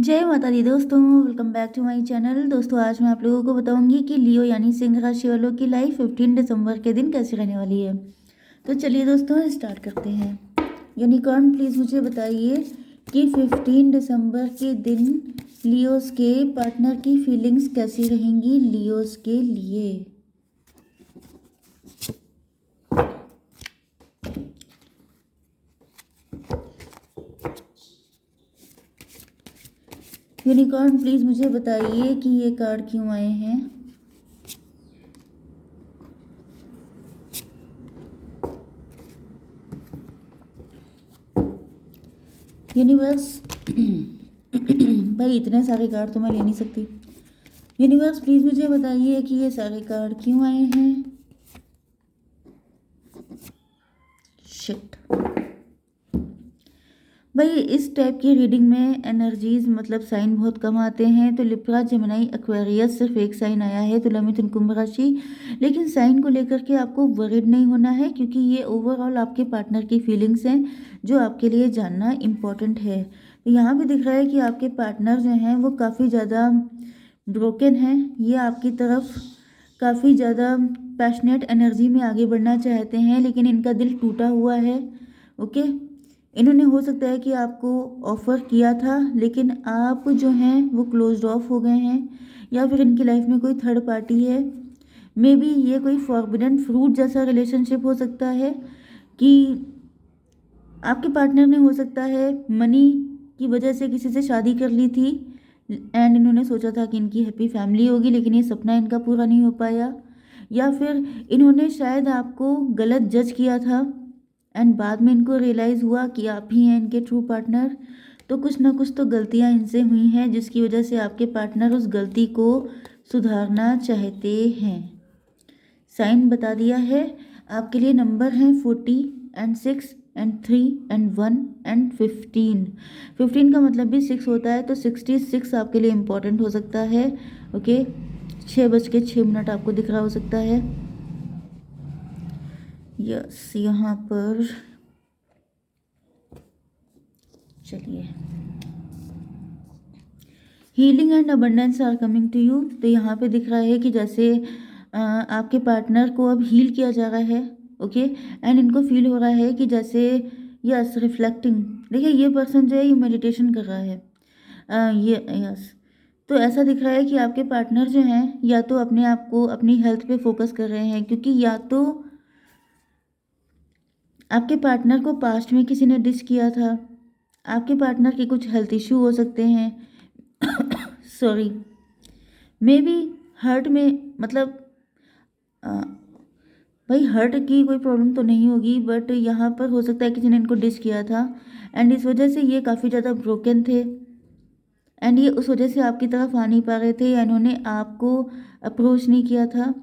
जय माता दी दोस्तों, welcome back to my channel. दोस्तों आज मैं आप लोगों को बताऊंगी कि लियो यानी सिंह राशि वालों की लाइफ 15 दिसंबर के दिन कैसी रहने वाली है। तो चलिए दोस्तों स्टार्ट करते हैं। यूनिकॉर्न प्लीज़ मुझे बताइए कि 15 दिसंबर के दिन लियोस के पार्टनर की फीलिंग्स कैसी रहेंगी लियोस के लिए। यूनिकॉर्न प्लीज़ मुझे बताइए कि ये कार्ड क्यों आए हैं। यूनिवर्स भाई इतने सारे कार्ड तो मैं ले नहीं सकती। यूनिवर्स प्लीज़ मुझे बताइए कि ये सारे कार्ड क्यों आए हैं। शिट भाई, इस टाइप की रीडिंग में एनर्जीज मतलब साइन बहुत कम आते हैं। तो लिब्रा, जेमिनी, एक्वेरियस सिर्फ एक साइन आया है, तुला, मिथुन, कुंभ राशि। लेकिन साइन को लेकर के आपको वरीड नहीं होना है क्योंकि ये ओवरऑल आपके पार्टनर की फीलिंग्स हैं जो आपके लिए जानना इम्पोर्टेंट है। तो यहाँ पे दिख रहा है कि आपके पार्टनर जो हैं वो काफ़ी ज़्यादा ब्रोकन हैं। ये आपकी तरफ काफ़ी ज़्यादा पैशनेट एनर्जी में आगे बढ़ना चाहते हैं लेकिन इनका दिल टूटा हुआ है। ओके, इन्होंने हो सकता है कि आपको ऑफ़र किया था लेकिन आप जो हैं वो क्लोज्ड ऑफ हो गए हैं, या फिर इनकी लाइफ में कोई थर्ड पार्टी है। मे बी ये कोई फॉरबिडन फ्रूट जैसा रिलेशनशिप हो सकता है कि आपके पार्टनर ने हो सकता है मनी की वजह से किसी से शादी कर ली थी एंड इन्होंने सोचा था कि इनकी हैप्पी फैमिली होगी, लेकिन ये सपना इनका पूरा नहीं हो पाया। या फिर इन्होंने शायद आपको गलत जज किया था एंड बाद में इनको रियलाइज़ हुआ कि आप ही हैं इनके ट्रू पार्टनर। तो कुछ ना कुछ तो गलतियां इनसे हुई हैं जिसकी वजह से आपके पार्टनर उस गलती को सुधारना चाहते हैं। साइन बता दिया है। आपके लिए नंबर हैं 40 एंड 6 एंड 3 एंड 1 एंड 15। 15 का मतलब भी 6 होता है, तो 66 आपके लिए इम्पोर्टेंट हो सकता है। ओके, 6:06 आपको दिख रहा हो सकता है। यस, यहाँ पर चलिए, healing and abundance are coming to you. तो यहाँ पे दिख रहा है कि जैसे आपके पार्टनर को अब हील किया जा रहा है। ओके, एंड इनको फील हो रहा है कि जैसे यस रिफ्लेक्टिंग। देखिए ये पर्सन जो है ये मेडिटेशन कर रहा है। ये यस, तो ऐसा दिख रहा है कि आपके पार्टनर जो हैं या तो अपने आप को अपनी हेल्थ पे फोकस कर रहे हैं, क्योंकि या तो आपके पार्टनर को पास्ट में किसी ने डिस किया था। आपके पार्टनर के कुछ हेल्थ इशू हो सकते हैं। सॉरी, मे बी हर्ट में मतलब अ, भाई हर्ट की कोई प्रॉब्लम तो नहीं होगी, बट यहाँ पर हो सकता है किसी ने इनको डिस किया था एंड इस वजह से ये काफ़ी ज़्यादा ब्रोकन थे एंड ये उस वजह से आपकी तरफ आ नहीं पा रहे थे या इन्होंने आपको अप्रोच नहीं किया था।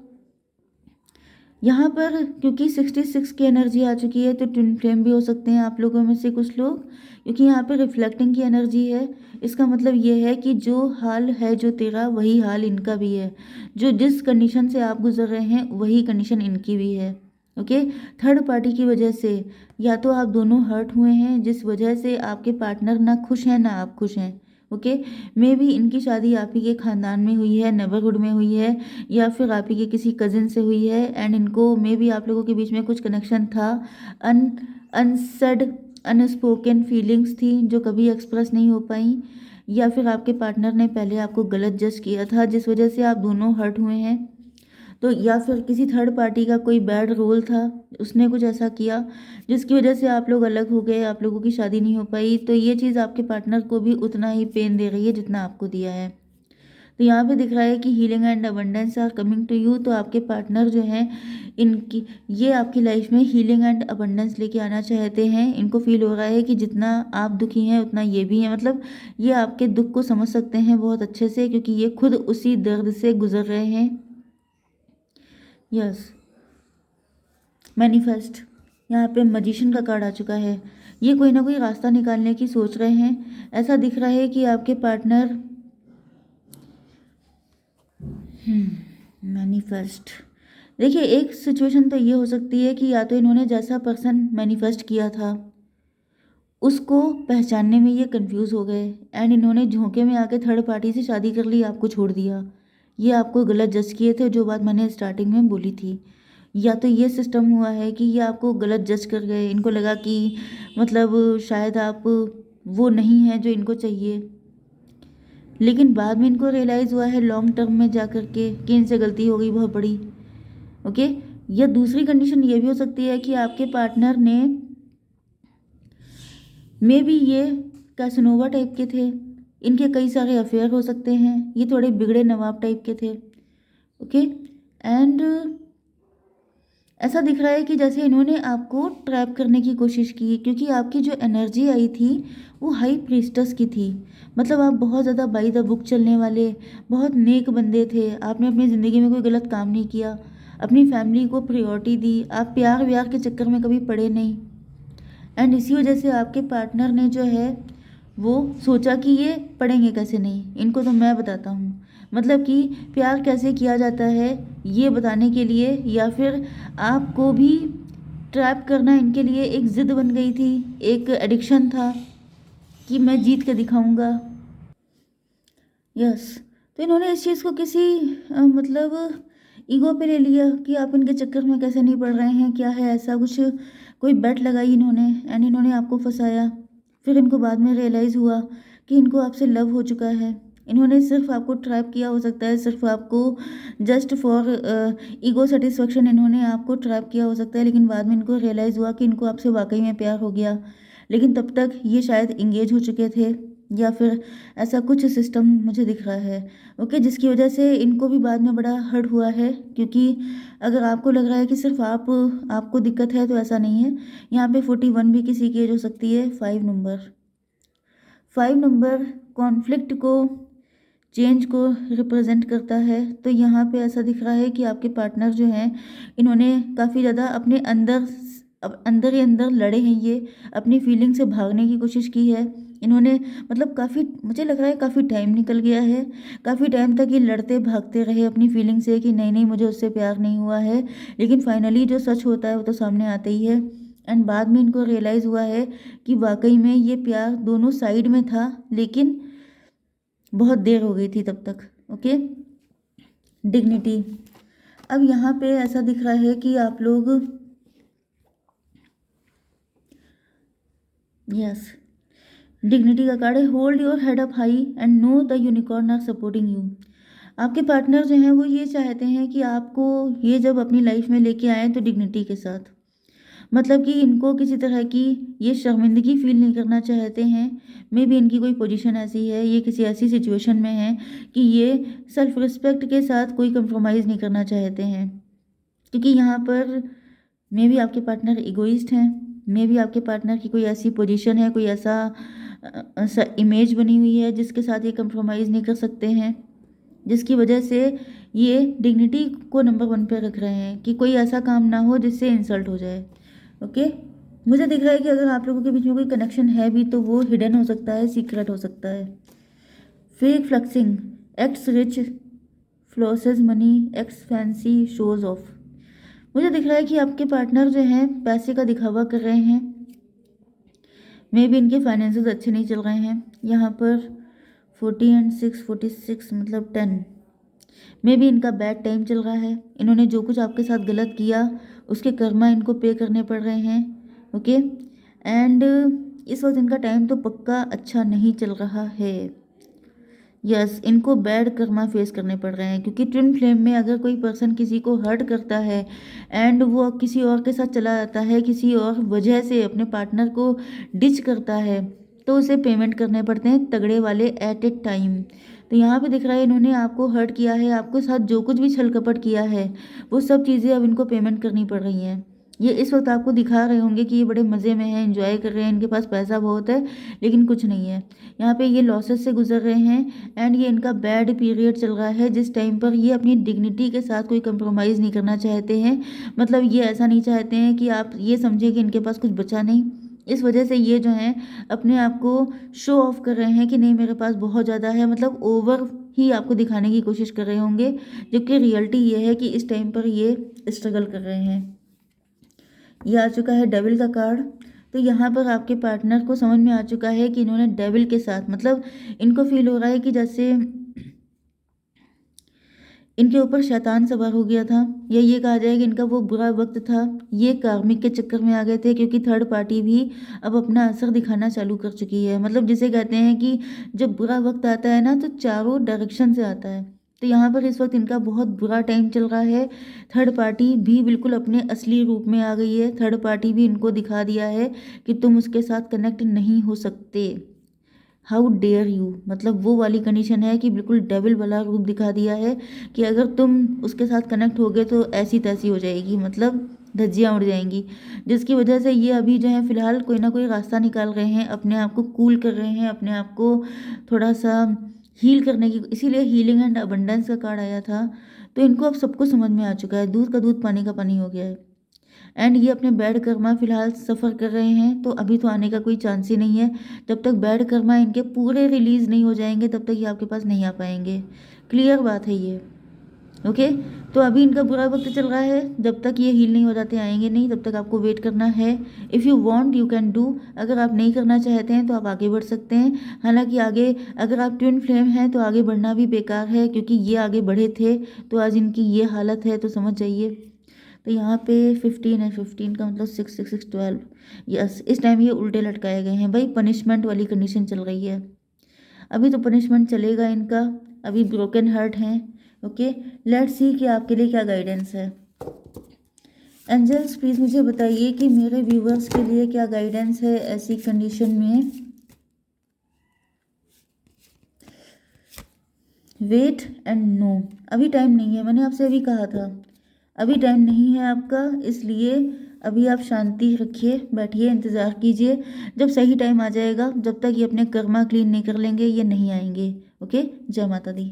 यहाँ पर क्योंकि 66 की एनर्जी आ चुकी है तो ट्विन फ्लेम भी हो सकते हैं आप लोगों में से कुछ लोग, क्योंकि यहाँ पे रिफ्लेक्टिंग की एनर्जी है। इसका मतलब ये है कि जो हाल है जो तेरा वही हाल इनका भी है। जो जिस कंडीशन से आप गुजर रहे हैं वही कंडीशन इनकी भी है। ओके, थर्ड पार्टी की वजह से या तो आप दोनों हर्ट हुए हैं जिस वजह से आपके पार्टनर ना खुश हैं ना आप खुश हैं। ओके, मे बी इनकी शादी आप ही के ख़ानदान में हुई है, नेबरहुड में हुई है, या फिर आप ही के किसी कज़िन से हुई है एंड इनको मे बी आप लोगों के बीच में कुछ कनेक्शन था। अन अनसेड अनस्पोकन फीलिंग्स थी जो कभी एक्सप्रेस नहीं हो पाई, या फिर आपके पार्टनर ने पहले आपको गलत जज किया था जिस वजह से आप दोनों हर्ट हुए हैं। तो या फिर किसी थर्ड पार्टी का कोई बैड रोल था, उसने कुछ ऐसा किया जिसकी वजह से आप लोग अलग हो गए, आप लोगों की शादी नहीं हो पाई। तो ये चीज़ आपके पार्टनर को भी उतना ही पेन दे रही है जितना आपको दिया है। तो यहाँ पे दिख रहा है कि healing and abundance are coming to you. तो आपके पार्टनर जो हैं इनकी ये आपकी लाइफ में हीलिंग एंड अबंडेंस लेके आना चाहते हैं। इनको फील हो रहा है कि जितना आप दुखी हैं उतना ये भी हैं, मतलब ये आपके दुख को समझ सकते हैं बहुत अच्छे से क्योंकि ये खुद उसी दर्द से गुजर रहे हैं। यस, मैनिफेस्ट, यहाँ पे मजिशियन का कार्ड आ चुका है। ये कोई ना कोई रास्ता निकालने की सोच रहे हैं। ऐसा दिख रहा है कि आपके पार्टनर मैनिफेस्ट, देखिए एक सिचुएशन तो ये हो सकती है कि या तो इन्होंने जैसा पर्सन मैनिफेस्ट किया था उसको पहचानने में ये कंफ्यूज हो गए एंड इन्होंने झोंके में आके थर्ड पार्टी से शादी कर ली, आपको छोड़ दिया। ये आपको गलत जज किए थे, जो बात मैंने स्टार्टिंग में बोली थी। या तो ये सिस्टम हुआ है कि ये आपको गलत जज कर गए, इनको लगा कि मतलब शायद आप वो नहीं हैं जो इनको चाहिए, लेकिन बाद में इनको रियलाइज़ हुआ है लॉन्ग टर्म में जा कर के कि इनसे गलती हो गई बहुत बड़ी। ओके। या दूसरी कंडीशन ये भी हो सकती है कि आपके पार्टनर ने मे बी ये कैसनोवा टाइप के थे, इनके कई सारे अफेयर हो सकते हैं, ये थोड़े बिगड़े नवाब टाइप के थे। ओके। एंड ऐसा दिख रहा है कि जैसे इन्होंने आपको ट्रैप करने की कोशिश की, क्योंकि आपकी जो एनर्जी आई थी वो हाई प्रीस्टस की थी। मतलब आप बहुत ज़्यादा बाई द बुक चलने वाले, बहुत नेक बंदे थे, आपने अपनी ज़िंदगी में कोई गलत काम नहीं किया, अपनी फैमिली को प्रायोरिटी दी, आप प्यार व्यार के चक्कर में कभी पड़े नहीं। एंड इसी वजह से आपके पार्टनर ने जो है वो सोचा कि ये पढ़ेंगे कैसे नहीं, इनको तो मैं बताता हूँ। मतलब कि प्यार कैसे किया जाता है ये बताने के लिए, या फिर आपको भी ट्रैप करना इनके लिए एक ज़िद बन गई थी, एक एडिक्शन था कि मैं जीत के दिखाऊंगा। यस। तो इन्होंने इस चीज़ को किसी मतलब ईगो पे ले लिया कि आप इनके चक्कर में कैसे नहीं पड़ रहे हैं, क्या है ऐसा कुछ, कोई बेट लगाई इन्होंने एंड इन्होंने आपको फंसाया। फिर इनको बाद में रियलाइज़ हुआ कि इनको आपसे लव हो चुका है। इन्होंने सिर्फ आपको ट्रैप किया, हो सकता है सिर्फ आपको जस्ट फॉर ईगो सेटिस्फेक्शन इन्होंने आपको ट्रैप किया हो सकता है, लेकिन बाद में इनको रियलाइज़ हुआ कि इनको आपसे वाकई में प्यार हो गया। लेकिन तब तक ये शायद इंगेज हो चुके थे, या फिर ऐसा कुछ सिस्टम मुझे दिख रहा है। ओके। जिसकी वजह से इनको भी बाद में बड़ा हर्ट हुआ है, क्योंकि अगर आपको लग रहा है कि सिर्फ आपको दिक्कत है तो ऐसा नहीं है। यहाँ पे 41 भी किसी की एज हो सकती है। 5 नंबर कॉन्फ्लिक्ट को, चेंज को रिप्रेजेंट करता है। तो यहाँ पे ऐसा दिख रहा है कि आपके पार्टनर जो हैं इन्होंने काफ़ी ज़्यादा अपने अंदर, अब अंदर ही अंदर लड़े हैं, ये अपनी फीलिंग से भागने की कोशिश की है इन्होंने। मतलब काफ़ी, मुझे लग रहा है काफ़ी टाइम निकल गया है, काफ़ी टाइम तक ये लड़ते भागते रहे अपनी फीलिंग से कि नहीं नहीं मुझे उससे प्यार नहीं हुआ है, लेकिन फाइनली जो सच होता है वो तो सामने आता ही है। एंड बाद में इनको रियलाइज़ हुआ है कि वाकई में ये प्यार दोनों साइड में था, लेकिन बहुत देर हो गई थी तब तक। ओके। डिग्निटी। अब यहाँ पे ऐसा दिख रहा है कि आप लोग, यस, डिग्निटी का कार्ड है। Hold your head up high and know the unicorn are supporting you. आपके पार्टनर जो हैं वो ये चाहते हैं कि आपको ये जब अपनी लाइफ में लेके आए तो डिग्निटी के साथ, मतलब कि इनको किसी तरह की ये शर्मिंदगी फील नहीं करना चाहते हैं। मे बी इनकी कोई पोजीशन ऐसी है, ये किसी ऐसी सिचुएशन में है कि ये सेल्फ रिस्पेक्ट के साथ कोई कंप्रोमाइज़ नहीं करना चाहते हैं, क्योंकि यहाँ पर मे बी आपके पार्टनर इगोइस्ट हैं, मे बी आपके पार्टनर की कोई ऐसी पोजीशन है, कोई ऐसा इमेज बनी हुई है जिसके साथ ये कंप्रोमाइज़ नहीं कर सकते हैं, जिसकी वजह से ये डिग्निटी को नंबर 1 पे रख रहे हैं कि कोई ऐसा काम ना हो जिससे इंसल्ट हो जाए। ओके। मुझे दिख रहा है कि अगर आप लोगों के बीच में कोई कनेक्शन है भी तो वो हिडन हो सकता है, सीक्रेट हो सकता है। Fake flexing, acts rich, flosses money, acts fancy, shows off. मुझे दिख रहा है कि आपके पार्टनर जो हैं पैसे का दिखावा कर रहे हैं, मे बी इनके फाइनेंसेस अच्छे नहीं चल रहे हैं। यहाँ पर 40 एंड 6, 46 मतलब 10, मे बी इनका बैड टाइम चल रहा है। इन्होंने जो कुछ आपके साथ गलत किया उसके कर्मा इनको पे करने पड़ रहे हैं। ओके। एंड इस वक्त इनका टाइम तो पक्का अच्छा नहीं चल रहा है। यस, इनको बैड कर्मा फेस करने पड़ रहे हैं, क्योंकि ट्विन फ्लेम में अगर कोई पर्सन किसी को हर्ट करता है एंड वो किसी और के साथ चला जाता है, किसी और वजह से अपने पार्टनर को डिच करता है, तो उसे पेमेंट करने पड़ते हैं तगड़े वाले एट ए टाइम। तो यहाँ पे दिख रहा है इन्होंने आपको हर्ट किया है, आपके साथ जो कुछ भी छल कपट किया है वो सब चीज़ें अब इनको पेमेंट करनी पड़ रही हैं। ये इस वक्त आपको दिखा रहे होंगे कि ये बड़े मज़े में हैं, एंजॉय कर रहे हैं, इनके पास पैसा बहुत है, लेकिन कुछ नहीं है। यहाँ पे ये लॉसेस से गुजर रहे हैं एंड ये इनका बैड पीरियड चल रहा है, जिस टाइम पर ये अपनी डिग्निटी के साथ कोई कंप्रोमाइज़ नहीं करना चाहते हैं। मतलब ये ऐसा नहीं चाहते हैं कि आप ये समझें कि इनके पास कुछ बचा नहीं। इस वजह से ये जो हैं अपने आप को शो ऑफ कर रहे हैं कि नहीं मेरे पास बहुत ज़्यादा है, मतलब ओवर ही आपको दिखाने की कोशिश कर रहे होंगे, जबकि रियलिटी ये है कि इस टाइम पर ये स्ट्रगल कर रहे हैं। ये आ चुका है डेविल का कार्ड। तो यहाँ पर आपके पार्टनर को समझ में आ चुका है कि इन्होंने डेविल के साथ, मतलब इनको फील हो रहा है कि जैसे इनके ऊपर शैतान सवार हो गया था, या ये कहा जाए कि इनका वो बुरा वक्त था, ये कार्मिक के चक्कर में आ गए थे, क्योंकि थर्ड पार्टी भी अब अपना असर दिखाना चालू कर चुकी है। मतलब जिसे कहते हैं कि जब बुरा वक्त आता है ना तो चारों डायरेक्शन से आता है। तो यहाँ पर इस वक्त इनका बहुत बुरा टाइम चल रहा है। थर्ड पार्टी भी बिल्कुल अपने असली रूप में आ गई है। थर्ड पार्टी भी इनको दिखा दिया है कि तुम उसके साथ कनेक्ट नहीं हो सकते। हाउ डेयर यू, मतलब वो वाली कंडीशन है कि बिल्कुल डेविल वाला रूप दिखा दिया है कि अगर तुम उसके साथ कनेक्ट हो गए तो ऐसी तैसी हो जाएगी, मतलब धज्जियाँ उड़ जाएंगी। जिसकी वजह से ये अभी जो है फिलहाल कोई ना कोई रास्ता निकाल रहे हैं, अपने आप को कूल कर रहे हैं, अपने आप को थोड़ा सा हील करने की, इसीलिए हीलिंग एंड अबंडेंस का कार्ड आया था। तो इनको अब सब कुछ समझ में आ चुका है, दूध का दूध पानी का पानी हो गया है। एंड ये अपने बैड कर्मा फिलहाल सफ़र कर रहे हैं, तो अभी तो आने का कोई चांस ही नहीं है। जब तक बैड कर्मा इनके पूरे रिलीज़ नहीं हो जाएंगे तब तक ये आपके पास नहीं आ पाएंगे। क्लियर बात है ये। ओके, तो अभी इनका बुरा वक्त चल रहा है, जब तक ये हील नहीं हो जाते आएंगे नहीं, तब तक आपको वेट करना है। If you want you can do, अगर आप नहीं करना चाहते हैं तो आप आगे बढ़ सकते हैं। हालांकि आगे अगर आप ट्विन फ्लेम हैं तो आगे बढ़ना भी बेकार है, क्योंकि ये आगे बढ़े थे तो आज इनकी ये हालत है, तो समझ जाइए। तो यहाँ पे 15 है, 15 का मतलब 6 6 6 12। यस, इस टाइम ये उल्टे लटकाए गए हैं भाई, पनिशमेंट वाली कंडीशन चल रही है। अभी तो पनिशमेंट चलेगा इनका, अभी ब्रोकन हार्ट हैं। ओके, लेट्स सी कि आपके लिए क्या गाइडेंस है। एंजल्स प्लीज़ मुझे बताइए कि मेरे व्यूवर्स के लिए क्या गाइडेंस है ऐसी कंडीशन में। वेट एंड नो, अभी टाइम नहीं है, मैंने आपसे अभी कहा था अभी टाइम नहीं है आपका, इसलिए अभी आप शांति रखिए, बैठिए, इंतज़ार कीजिए। जब सही टाइम आ जाएगा, जब तक ये अपने कर्मा क्लीन नहीं कर लेंगे ये नहीं आएंगे। ओके, जय माता दी।